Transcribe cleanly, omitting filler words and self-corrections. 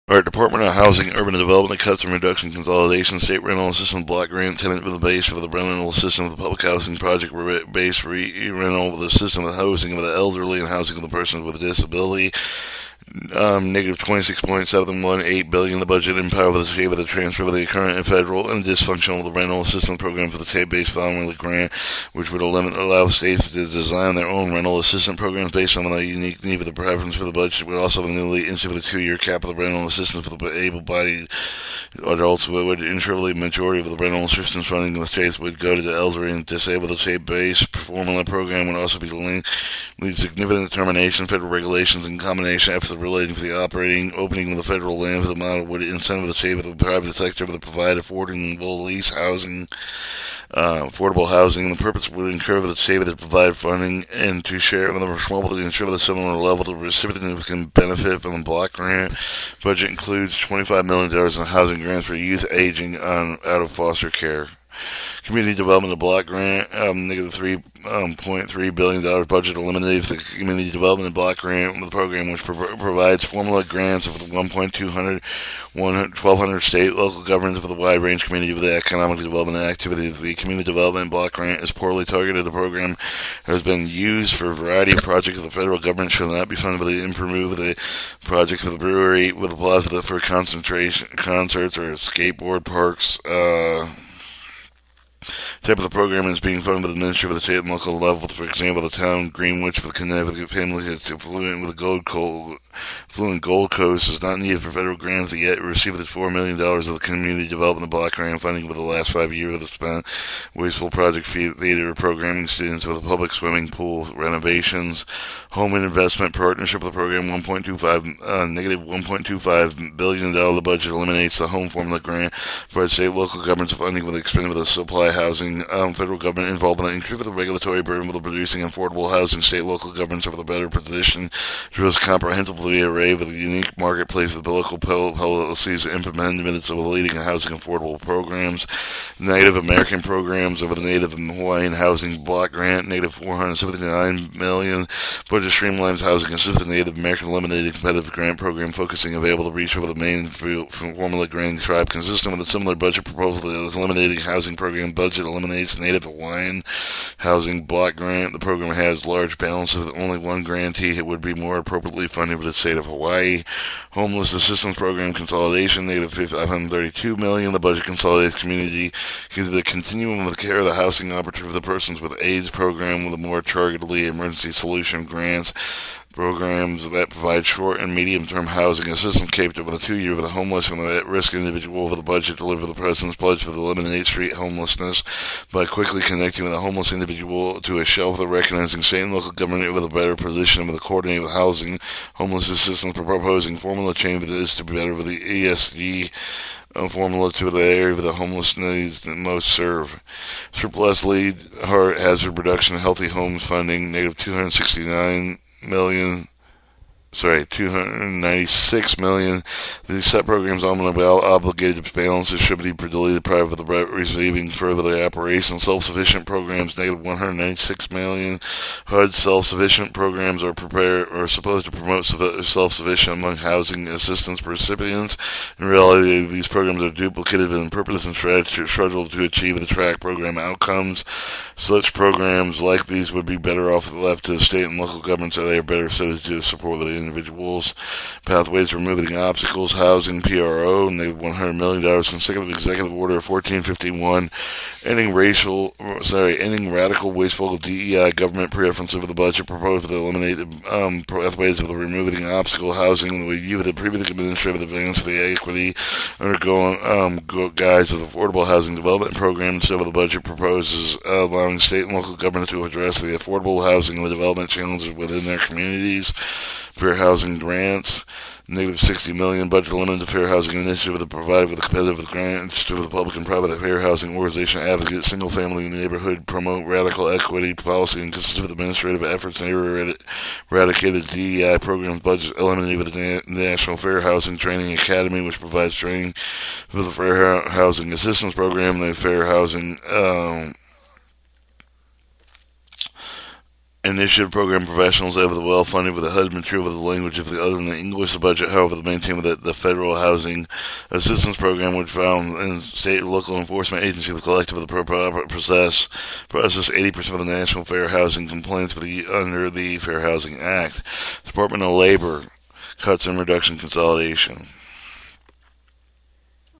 Our Department of Housing, Urban Development, Custom Reduction, Consolidation, State Rental Assistance Block Grant, Tenant with a Base for the Rental Assistance of the Public Housing Project, Base Rental with the System of Housing of the Elderly and Housing of the Persons with a Disability. Negative 26.718 billion. The budget empower the state with the transfer of the current and federal and dysfunctional the rental assistance program for the state-based following the grant, which would allow states to design their own rental assistance programs based on the unique need of the preference for the budget. It would also have a newly instituted 2-year cap of the rental assistance for the able-bodied adults. Would ensure the majority of the rental assistance funding in the states would go to the elderly and disabled. The state-based formula program would also be lead significant determination, federal regulations, and combination efforts relating to the opening of the federal land for the model would incentive the state of the private sector to provide affordable lease housing, affordable housing. The purpose would encourage the state to provide funding and to share with the responsibility to ensure the similar level the recipient can benefit from the block grant. Budget includes $25 million in housing grants for youth aging out of foster care. Community Development Block Grant, negative $3.3 billion budget eliminated for the Community Development Block Grant the program, which provides formula grants of 1,200 state, local governments for the wide range community of the economic development activity. The Community Development Block Grant is poorly targeted. The program has been used for a variety of projects. The federal government should not be funded for the improve the project for the brewery with a plaza for concentration concerts or skateboard parks. Type of the program is being funded by the Ministry of the State and local level. For example, the town Greenwich for the Connecticut family that's affluent with the Gold Coast is not needed for federal grants yet received the $4 million of the Community Development Block Grant funding for the last 5 years of the spent wasteful project theater programming students with a public swimming pool renovations. Home and Investment Partnership of the program negative $1.25 billion. The budget eliminates the home formula grant for state local governments funding with the expense of the supply housing. Federal government involvement increase the regulatory burden with producing affordable housing. State local governments are the better position to comprehensively array with a unique marketplace with local policies implemented minutes of leading housing affordable programs. Native American programs over the Native and Hawaiian Housing Block Grant, negative $479 million. Budget streamlines housing consists of the Native American Eliminated Competitive Grant Program focusing available to reach over the main formula granting tribe consistent with a similar budget proposal that is eliminating housing program budget eliminates Native Hawaiian Housing Block Grant. The program has large balances with only one grantee. It would be more appropriately funded for the state of Hawaii. Homeless Assistance Program Consolidation, negative $532 million. The budget consolidates community because the continuum of the care of the housing opportunity for the persons with AIDS program with a more targetedly emergency solution grants. Programs that provide short and medium-term housing assistance capable of the 2 year for the homeless and the at-risk individual for the budget deliver the President's pledge for the eliminate street homelessness by quickly connecting with a homeless individual to a shelter, recognizing state and local government with a better position with a coordinated housing homeless assistance proposing formula change that is to be better with the ESG formula to the area of the homeless needs that most serve. Surplus lead hazard reduction healthy homes funding negative $296 million. These set programs obligated balances should be deleted prior to the receiving further the operation. Self-sufficient programs, negative $196 million. HUD self-sufficient programs are supposed to promote self-sufficient among housing assistance recipients. In reality, these programs are duplicated in purpose and struggle to achieve the track program outcomes. Such programs like these would be better off left to the state and local governments that they are better suited to support the individuals. Pathways for removing obstacles, housing, PRO, negative $100 million. Consecutive executive order 1451, ending radical, wasteful DEI government preference over the budget proposed to eliminate the pathways of the removing obstacle housing. The review of the previous administrative advance for the equity undergoing guise of the affordable housing development program. So the budget proposes allowing state and local governments to address the affordable housing and the development challenges within their communities. Fair housing grants, negative $60 million. Budget limited to fair housing initiative to provide with competitive grants to the public and private fair housing organization advocate single family neighborhood promote radical equity policy and consistent with administrative efforts and eradicated DEI programs. Budget eliminated with the National Fair Housing Training Academy, which provides training for the Fair Housing Assistance Program. The Fair Housing Initiative program professionals have the well-funded with the HUD material with the language of the other than the English the budget. However, the maintain with the federal housing assistance program, which found in state and local enforcement agency the collective of the process 80% of the national fair housing complaints under the Fair Housing Act. Department of Labor cuts and reduction consolidation.